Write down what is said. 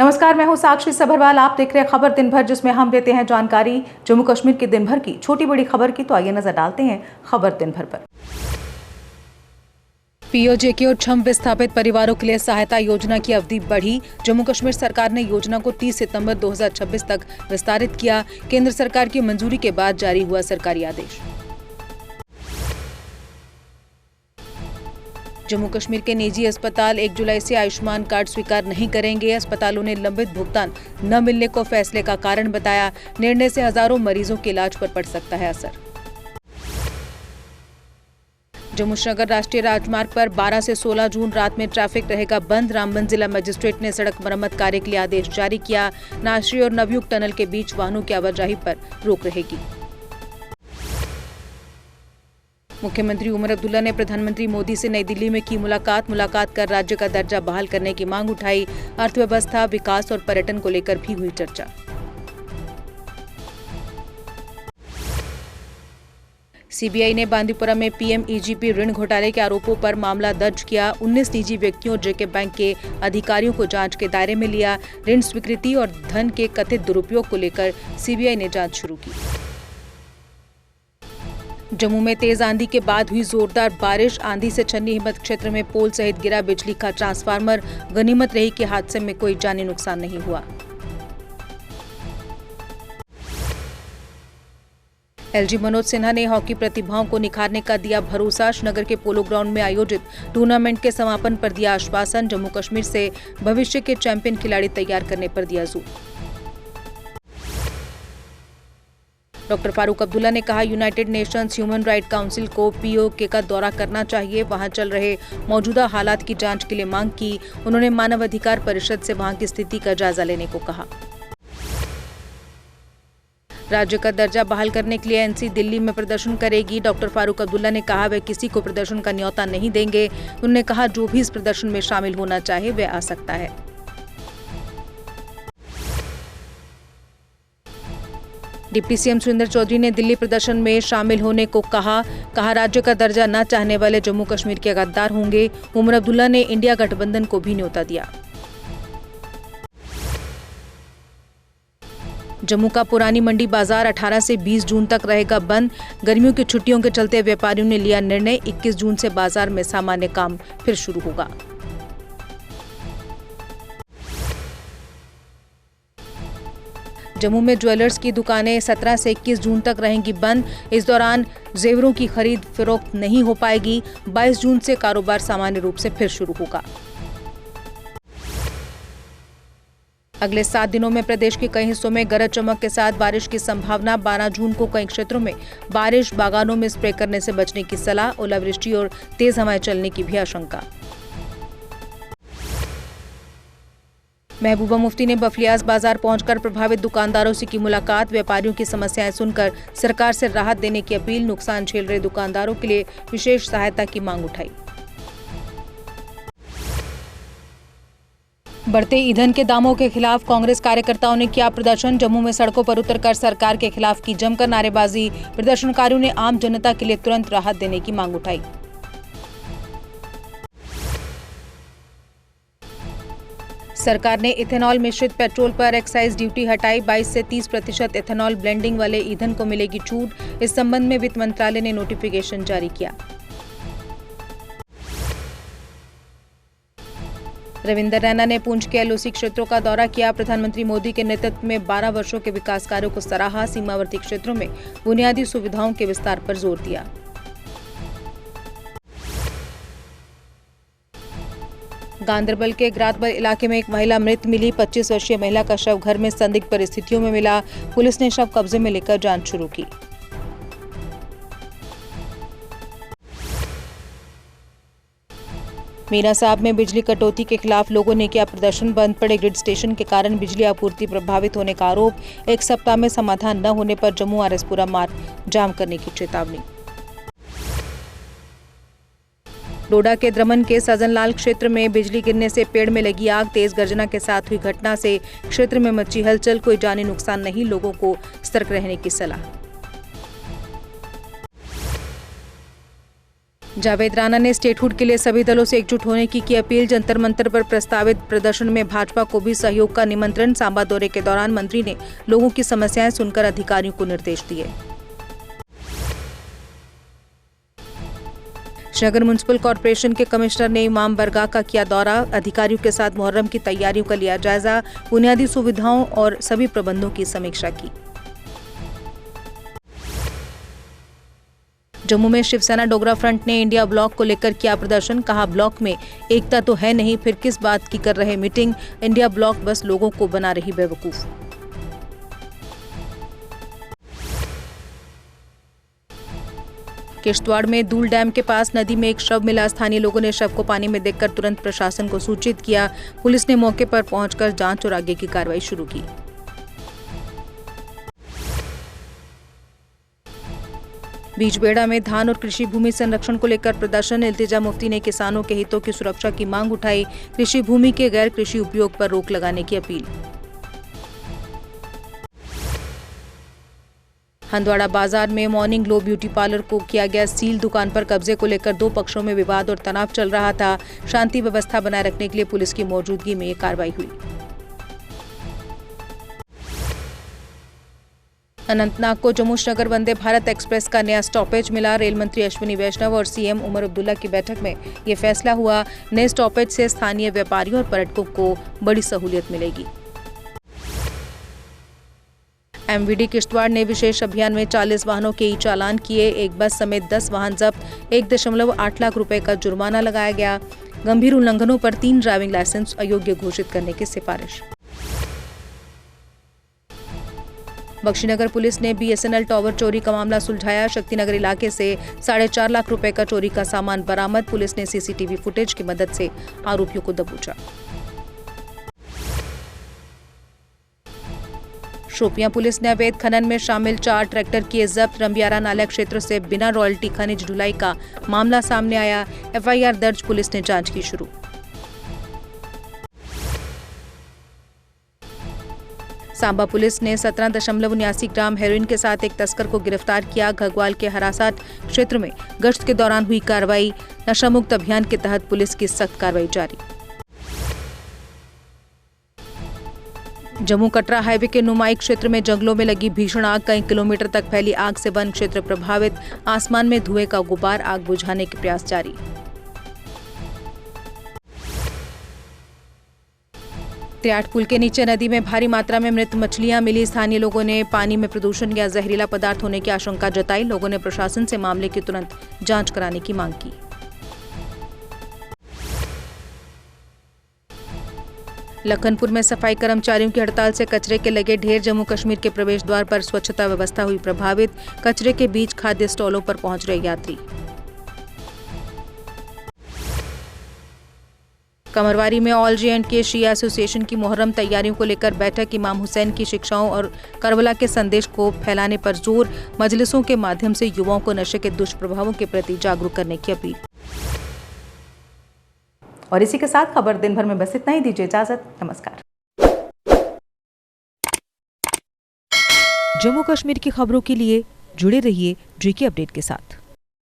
नमस्कार, मैं हूं साक्षी सभरवाल। आप देख रहे हैं खबर दिन भर, जिसमें हम देते हैं जानकारी जम्मू कश्मीर के दिन भर की छोटी बड़ी खबर की। तो आइए नजर डालते हैं खबर दिन भर पर। पीओजे और छम विस्थापित परिवारों के लिए सहायता योजना की अवधि बढ़ी। जम्मू कश्मीर सरकार ने योजना को 30 सितंबर 2026 तक विस्तारित किया। केंद्र सरकार की मंजूरी के बाद जारी हुआ सरकारी आदेश। जम्मू कश्मीर के निजी अस्पताल 1 जुलाई से आयुष्मान कार्ड स्वीकार नहीं करेंगे। अस्पतालों ने लंबित भुगतान न मिलने को फैसले का कारण बताया। निर्णय से हजारों मरीजों के इलाज पर पड़ सकता है असर। जम्मू श्रीनगर राष्ट्रीय राजमार्ग पर 12 से 16 जून रात में ट्रैफिक रहेगा बंद। रामबन जिला मजिस्ट्रेट ने सड़क मरम्मत कार्य के लिए आदेश जारी किया। नाशरी और नवयुग टनल के बीच वाहनों की आवाजाही पर रोक रहेगी। मुख्यमंत्री उमर अब्दुल्ला ने प्रधानमंत्री मोदी से नई दिल्ली में की मुलाकात कर राज्य का दर्जा बहाल करने की मांग उठाई। अर्थव्यवस्था, विकास और पर्यटन को लेकर भी हुई चर्चा। सीबीआई ने बांदीपुरा में पीएमईजीपी ऋण घोटाले के आरोपों पर मामला दर्ज किया। 19 निजी व्यक्तियों और जेके बैंक के अधिकारियों को जांच के दायरे में लिया। ऋण स्वीकृति और धन के कथित दुरुपयोग को लेकर सीबीआई ने जांच शुरू की। जम्मू में तेज आंधी के बाद हुई जोरदार बारिश। आंधी से छन्नी हिम्मत क्षेत्र में पोल सहित गिरा बिजली का ट्रांसफार्मर। गनीमत रही कि हादसे में कोई जानी नुकसान नहीं हुआ। एलजी मनोज सिन्हा ने हॉकी प्रतिभाओं को निखारने का दिया भरोसा। श्रीनगर के पोलो ग्राउंड में आयोजित टूर्नामेंट के समापन पर दिया आश्वासन। जम्मू कश्मीर से भविष्य के चैंपियन खिलाड़ी तैयार करने पर दिया जोर। डॉक्टर फारूक अब्दुल्ला ने कहा, United Nations human right council को पीओके का दौरा करना चाहिए। वहां चल रहे मौजूदा हालात की जांच के लिए मांग की। उन्होंने मानव अधिकार परिषद से वहां की स्थिति का जायजा लेने को कहा। राज्य का दर्जा बहाल करने के लिए एनसी दिल्ली में प्रदर्शन करेगी। डॉक्टर फारूक अब्दुल्ला ने कहा, वे किसी को प्रदर्शन का न्योता नहीं देंगे। उन्होंने कहा, जो भी इस प्रदर्शन में शामिल होना चाहे वे आ सकता है। डिप्टी सीएम सुरेंद्र चौधरी ने दिल्ली प्रदर्शन में शामिल होने को कहा। राज्य का दर्जा न चाहने वाले जम्मू कश्मीर के गद्दार होंगे। उमर अब्दुल्ला ने इंडिया गठबंधन को भी न्योता दिया। जम्मू का पुरानी मंडी बाजार 18 से 20 जून तक रहेगा बंद। गर्मियों की छुट्टियों के चलते व्यापारियों ने लिया निर्णय। 21 जून से बाजार में सामान्य काम फिर शुरू होगा। जम्मू में ज्वेलर्स की दुकानें 17 से 21 जून तक रहेंगी बंद। इस दौरान जेवरों की खरीद फरोख्त नहीं हो पाएगी। 22 जून से कारोबार सामान्य रूप से फिर शुरू होगा। अगले 7 दिनों में प्रदेश के कई हिस्सों में गरज चमक के साथ बारिश की संभावना। 12 जून को कई क्षेत्रों में बारिश, बागानों में स्प्रे करने से बचने की सलाह। ओलावृष्टि और तेज हवाएं चलने की भी आशंका। महबूबा मुफ्ती ने बफलियाज बाजार पहुंचकर प्रभावित दुकानदारों से की मुलाकात। व्यापारियों की समस्याएं सुनकर सरकार से राहत देने की अपील। नुकसान झेल रहे दुकानदारों के लिए विशेष सहायता की मांग उठाई। बढ़ते ईंधन के दामों के खिलाफ कांग्रेस कार्यकर्ताओं ने किया प्रदर्शन। जम्मू में सड़कों पर उतरकर सरकार के खिलाफ की जमकर नारेबाजी। प्रदर्शनकारियों ने आम जनता के लिए तुरंत राहत देने की मांग उठाई। सरकार ने इथेनॉल मिश्रित पेट्रोल पर एक्साइज ड्यूटी हटाई। 22 से 30% इथेनॉल ब्लेंडिंग वाले ईंधन को मिलेगी छूट। इस संबंध में वित्त मंत्रालय ने नोटिफिकेशन जारी किया। रविंदर रैना ने पुंछ के एलओसी क्षेत्रों का दौरा किया। प्रधानमंत्री मोदी के नेतृत्व में 12 वर्षों के विकास कार्यों को सराहा। सीमावर्ती क्षेत्रों में बुनियादी सुविधाओं के विस्तार पर जोर दिया। गांदरबल के ग्रातबल इलाके में एक महिला मृत मिली। 25 वर्षीय महिला का शव घर में संदिग्ध परिस्थितियों में मिला। पुलिस ने शव कब्जे में लेकर जांच शुरू की। मीना साहब में बिजली कटौती के खिलाफ लोगों ने किया प्रदर्शन। बंद पड़े ग्रिड स्टेशन के कारण बिजली आपूर्ति प्रभावित होने का आरोप। 1 सप्ताह में समाधान न होने पर जम्मू आरएसपुरा मार्ग जाम करने की चेतावनी। डोडा के द्रमन के सजनलाल क्षेत्र में बिजली गिरने से पेड़ में लगी आग। तेज गर्जना के साथ हुई घटना से क्षेत्र में मची हलचल। कोई जानी नुकसान नहीं, लोगों को सतर्क रहने की सलाह। जावेद राणा ने स्टेटहुड के लिए सभी दलों से एकजुट होने की अपील। जंतर मंतर पर प्रस्तावित प्रदर्शन में भाजपा को भी सहयोग का निमंत्रण। सांबा दौरे के दौरान मंत्री ने लोगों की समस्याएं सुनकर अधिकारियों को निर्देश दिए। श्रीनगर म्युनिसिपल कॉर्पोरेशन के कमिश्नर ने इमाम बरगाह का किया दौरा। अधिकारियों के साथ मुहर्रम की तैयारियों का लिया जायजा। बुनियादी सुविधाओं और सभी प्रबंधों की समीक्षा की। जम्मू में शिवसेना डोगरा फ्रंट ने इंडिया ब्लॉक को लेकर किया प्रदर्शन। कहा, ब्लॉक में एकता तो है नहीं, फिर किस बात की कर रहे मीटिंग। इंडिया ब्लॉक बस लोगों को बना रही बेवकूफ। किश्तवाड़ में दूल डैम के पास नदी में एक शव मिला। स्थानीय लोगों ने शव को पानी में देखकर तुरंत प्रशासन को सूचित किया। पुलिस ने मौके पर पहुंचकर जांच और आगे की कार्रवाई शुरू की। बीजबेड़ा में धान और कृषि भूमि संरक्षण को लेकर प्रदर्शन। इल्तिजा मुफ्ती ने किसानों के हितों की सुरक्षा की मांग उठाई। कृषि भूमि के गैर कृषि उपयोग पर रोक लगाने की अपील। हंदवाड़ा बाजार में मॉर्निंग ग्लो ब्यूटी पार्लर को किया गया सील। दुकान पर कब्जे को लेकर दो पक्षों में विवाद और तनाव चल रहा था। शांति व्यवस्था बनाए रखने के लिए पुलिस की मौजूदगी में ये कार्रवाई हुई। अनंतनाग को जम्मू श्रीनगर वंदे भारत एक्सप्रेस का नया स्टॉपेज मिला। रेल मंत्री अश्विनी वैष्णव और सीएम उमर अब्दुल्ला की बैठक में ये फैसला हुआ। नए स्टॉपेज से स्थानीय व्यापारियों और पर्यटकों को बड़ी सहूलियत मिलेगी। एमवीडी किश्तवाड़ ने विशेष अभियान में 40 वाहनों के चालान किए। एक बस समेत 10 वाहन जब्त। 1.8 लाख रुपए का जुर्माना लगाया गया। गंभीर उल्लंघनों पर 3 ड्राइविंग लाइसेंस अयोग्य घोषित करने की सिफारिश। बख्शीनगर पुलिस ने बीएसएनएल टावर चोरी का मामला सुलझाया। शक्तिनगर इलाके से 4.5 लाख रुपए का चोरी का सामान बरामद। पुलिस ने सीसीटीवी फुटेज की मदद से आरोपियों को दबोचा। शोपियां पुलिस ने अवैध खनन में शामिल 4 ट्रैक्टर किए जब्त। रंबियारा नाला क्षेत्र से बिना रॉयल्टी खनिज ढुलाई का मामला सामने आया। एफआईआर दर्ज, पुलिस ने जांच की शुरू। सांबा पुलिस ने 17.79 ग्राम हेरोइन के साथ एक तस्कर को गिरफ्तार किया। घगवाल के हरासाट क्षेत्र में गश्त के दौरान हुई कार्रवाई। नशा मुक्त अभियान के तहत पुलिस की सख्त कार्रवाई जारी। जम्मू कटरा हाईवे के नुमाई क्षेत्र में जंगलों में लगी भीषण आग। कई किलोमीटर तक फैली आग से वन क्षेत्र प्रभावित। आसमान में धुएं का गुबार। आग बुझाने के प्रयास जारी। त्रियाट पुल के नीचे नदी में भारी मात्रा में मृत मछलियां मिली। स्थानीय लोगों ने पानी में प्रदूषण या जहरीला पदार्थ होने की आशंका जताई। लोगों ने प्रशासन से मामले की तुरंत जांच कराने की मांग की। लखनपुर में सफाई कर्मचारियों की हड़ताल से कचरे के लगे ढेर। जम्मू कश्मीर के प्रवेश द्वार पर स्वच्छता व्यवस्था हुई प्रभावित। कचरे के बीच खाद्य स्टॉलों पर पहुंच रहे यात्री। कमरवारी में ऑल जे&के शिया एसोसिएशन की मुहर्रम तैयारियों को लेकर बैठक। इमाम हुसैन की शिक्षाओं और करबला के संदेश को फैलाने पर जोर। मजलिसों के माध्यम से युवाओं को नशे के दुष्प्रभावों के प्रति जागरूक करने की अपील। और इसी के साथ खबर दिन भर में बस इतना ही। दीजिए इजाजत, नमस्कार। जम्मू कश्मीर की खबरों के लिए जुड़े रहिए जेके अपडेट के साथ।